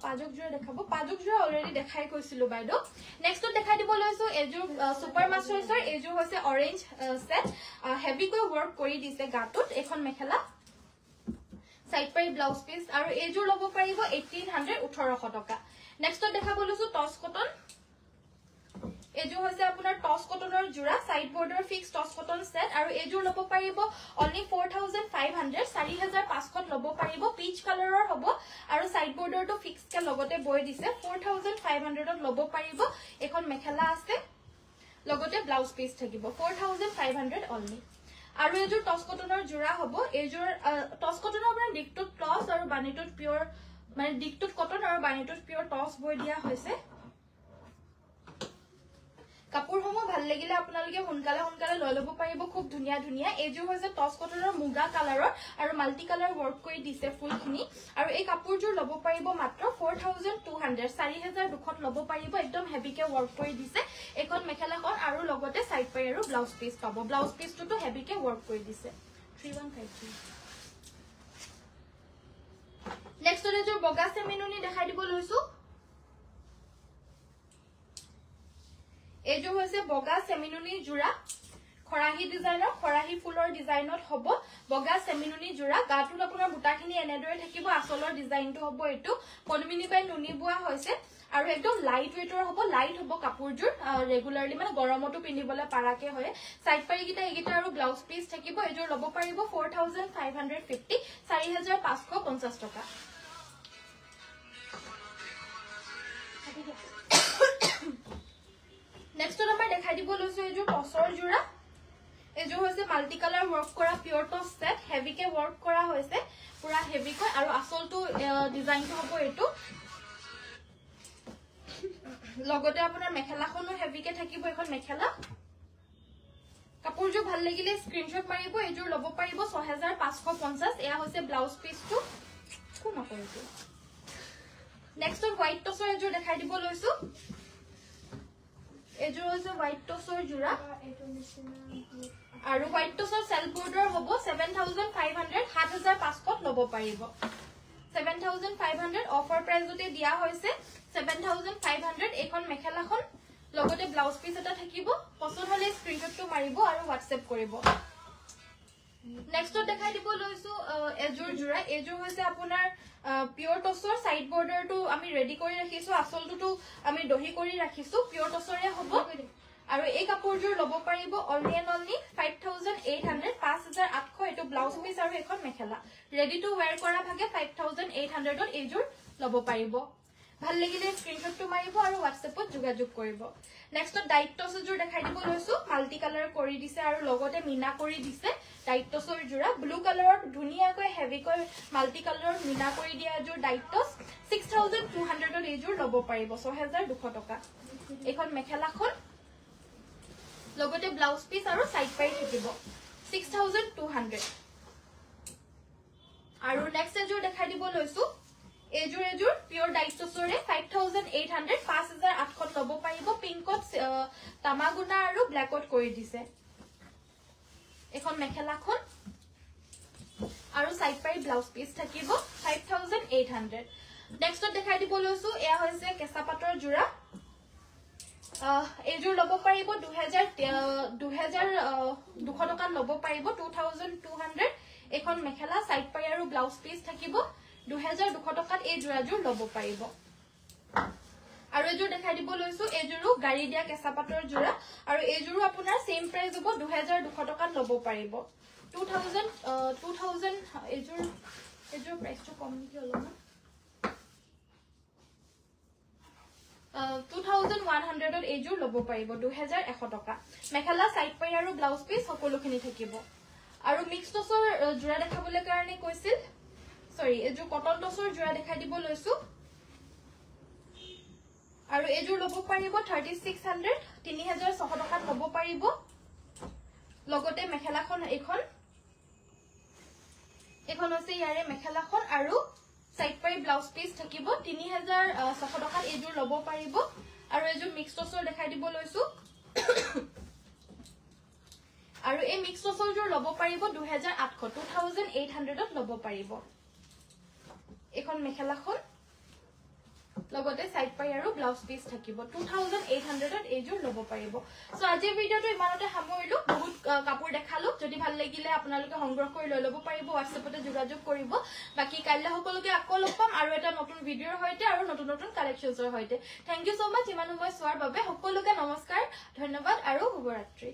পাজক জোৰ দেখাব পাজক জোৰ অলৰেডি দেখাই কৈছিলো বাইদো নেক্সট দেখাই দিব লৈছো এজোৰ সুপাৰ মাস্টাৰছৰ এজোৰ হৈছে অৰেঞ্জ সেট হেভি কৈ ওয়াৰ্ক কৰি দিছে গাটুত এখন মেখেলা সাইড পাৰি ব্লাউজ পিস আৰু এজোৰ লব পাৰিব 1818 টকা নেক্সট দেখাব লৈছো টস কটন এজোৰ হৈছে আপোনাৰ টস কটনৰ জোৰা side border fix toss cotton set আৰু এজোৰ লব পাৰিব only 4500 4500 লব পাৰিব পিচ কালাৰৰ হ'ব আৰু সাইড বৰ্ডাৰটো ফিক্স কে লগতে বৈ দিছে 4500 ত লব পাৰিব এখন মেখেলা আছে লগতে ব্লাউজ পিস থাকিব 4500 only আৰু এজোৰ টস কটনৰ জোৰা হ'ব এজোৰ টস কটনৰ আপোনাৰ ডিকটুত টস আৰু বানিটুত পিওৰ মানে ডিকটুত কটন আৰু বানিটুত পিওৰ টস বৈ দিয়া হৈছে কাপোৰসমূহ ভাল লাগিলে আপোনালোকে সোনকালে লৈ ল'ব পাৰিব খুব ধুনিয়া ধুনিয়া এজোৰ হৈছে টস কটনৰ মুগা কালাৰৰ আৰু মাল্টি কালাৰ ওয়াৰ্ক কৰি দিছে ফুলখিনি আৰু এই কাপোৰজোৰ লব পাৰিব মাত্ৰ 4200 4200 লব পাৰিব একদম হেভি কে ওয়াৰ্ক কৰি দিছে এখন মেখেলাখন আৰু লগতে সাইড পাই আৰু ব্লাউজ পিস পাব ব্লাউজ পিসটো হেভি কে ওয়াৰ্ক কৰি দিছে 3153 নেক্সট এজোৰ বগা সেমিনুনি দেখাই দিব লৈছো এজো হৈছে বগা সেমিনুনি জোৰা খৰাহি ডিজাইনৰ খৰাহি ফুলৰ ডিজাইনত হ'ব বগা সেমিনুনি জোৰা গাটুত আপোনাৰ বুটাখিনি এনেদৰে থাকিব আসলৰ ডিজাইনটো হ'ব এটো পদ্মিনী পাই নুনি বুৱা হৈছে আৰু একদম লাইট ওয়েটৰ হ'ব লাইট হ'ব কাপোৰজোৰ ৰেগুলাৰলি মানে গৰমতো পিন্ধিবলৈ পাৰাকে হয় সাইড পাৰি কিটা এগিটা আৰু ব্লাউজ পিস থাকিব এজোৰ লব পাৰিব 4550 4550 টকা নেক্সট নম্বৰ দেখাই দিব লৈছো এজোৰ টসৰ জোৰা এজোৰ হৈছে মাল্টি কালাৰ ওয়াৰ্ক কৰা পিওৰ টস সেট হেভি কে ওয়াৰ্ক কৰা হৈছে পুৰা হেভি কৈ আৰু আসলটো ডিজাইনটো হ'ব এটো লগতে আপোনাৰ মেখেলাখনো হেভি কে থাকিব এখন মেখেলা কাপোৰজোৰ ভাল লাগিলে স্ক্ৰিনশ্বট মাৰিব এজোৰ লব পাৰিব 6550 এয়া হৈছে ব্লাউজ পিসটো কোন নকৰিব নেক্সট হোৱাইট টসৰ এজোৰ দেখাই দিব লৈছো এজোৰ হৈছে হোৱাইট টসৰ জোৰা আৰু হোৱাইট টসৰ সেল বৰ্ডাৰ হ'ব 7500 7500 লব পাৰিব 7500 অফাৰ প্ৰাইজতে দিয়া হৈছে 7500 এখন মেখেলাখন লগতে ব্লাউজ পিস এটা থাকিব পছন্দ হলে স্ক্ৰিনশ্বটটো মাৰিব আৰু WhatsApp কৰিব নেক্সট দেখাই দিব লৈছো এজোৰ জোৰা এজোৰ হৈছে আপোনাৰ পিওৰ টসৰ সাইড বৰ্ডাৰটো আমি ৰেডি কৰি ৰাখিছো আসলটো আমি দহি কৰি ৰাখিছো পিওৰ টসৰে হ'ব আৰু এই কাপোৰজোৰ লব পাৰিব only 5800 5800 এটো ব্লাউজ পিস আৰু এখন মেখেলা ৰেডি টু ওয়্যাৰ কৰা ভাগে 5800 ত এজোৰ লব পাৰিব ভাল লাগিলে স্ক্ৰিনশ্বটটো মাৰিব আৰু WhatsAppত যোগাযোগ কৰিব নেক্সট ডাইট টসজোৰ দেখাই দিব লৈছো মাল্টি কালাৰ কৰি দিছে আৰু লগতে মিনা কৰি দিছে ডাইট টসৰ জোৰা ব্লু কালাৰৰ ধুনিয়াকৈ হেভি কৈ মাল্টি কালাৰৰ মিনা কৰি দিয়া জোৰ ডাইট টস 6200 ত এজোৰ লব পাৰিব 6200 টকা এখন মেখেলাখন লগতে ব্লাউজ পিস আৰু সাইড পাই থাকিব 6200 আৰু নেক্সট এজোৰ দেখাই দিব লৈছো এজোৰ পিওৰ ডাইট টসৰে 5800 5800 লব পাৰিব পিংকত তামাগুনা আৰু ব্ল্যাকত কৰি দিছে এখন মেখেলাখন আৰু সাইড পাই ব্লাউজ পিস থাকিব 5800 নেক্সট দেখাই দিব লৈছো এয়া হৈছে কেঁচা পাটৰ জোৰা এজোৰ লব পাৰিব 2200 টকা লব পাৰিব 2200 এখন মেখেলা সাইড পাই আৰু ব্লাউজ পিস থাকিব 2200 টকাত এই জোৰাজোৰ লব পাৰিব আৰু এজোৰ দেখাই দিব লৈছো এজোৰো গাড়ী দিয়া কেঁচা পাটৰ জোৰা আৰু এজোৰো আপোনাৰ সেম প্ৰাইস হ'ব 2200 টকাত লব পাৰিব 2000 এজোৰ প্ৰাইসটো কম নেকি অলপমান 2100 এইযোৰ ল'ব পাৰিব 2100 টকা মেখেলা সাইড পাই আৰু ব্লাউজ পিস সকলোখিনি থাকিব আৰু মিক্স টছৰ জোৰা দেখাবলৈ কাৰণে কৈছিল সৰি এইযোৰ কটন টছৰ জোৰা দেখাই দিব লৈছো আৰু এইযোৰ ল'ব পাৰিব 3600 3600 টকাত ল'ব পাৰিব লগতে মেখেলাখন এখন হৈছে ইয়াৰে মেখেলাখন আৰু সাইড পাই ব্লাউজ পিস থাকিব 3600 টকাত এইযোৰ ল'ব পাৰিব আৰু এইযোৰ মিক্স টছৰ দেখাই দিব লৈছো আৰু এই মিক্স টছৰ জোৰ ল'ব পাৰিব 2800 ত ল'ব পাৰিব এখন মেখেলাখন লগতে সাইড পাই আৰু ব্লাউজ পিস থাকিব 2800 ত এইযোৰ ল'ব পাৰিব সো আজিৰ ভিডিওটো ইমানতে সামৰিলো বহুত কাপোৰ দেখালো যদি ভাল লাগিলে আপোনালোকে সংগ্ৰহ কৰি লৈ ল'ব পাৰিব WhatsAppতে যোগাযোগ কৰিব বাকি কাইলৈ সকলোকে আকৌ লগ পাম আৰু এটা নতুন ভিডিওৰ হৈতে আৰু নতুন নতুন কালেকচনছৰ হৈতে থ্যাংক ইউ সো মাচ ইমান সময় চোৱাৰ বাবে সকলোকে নমস্কাৰ ধন্যবাদ আৰু শুভৰাত্ৰি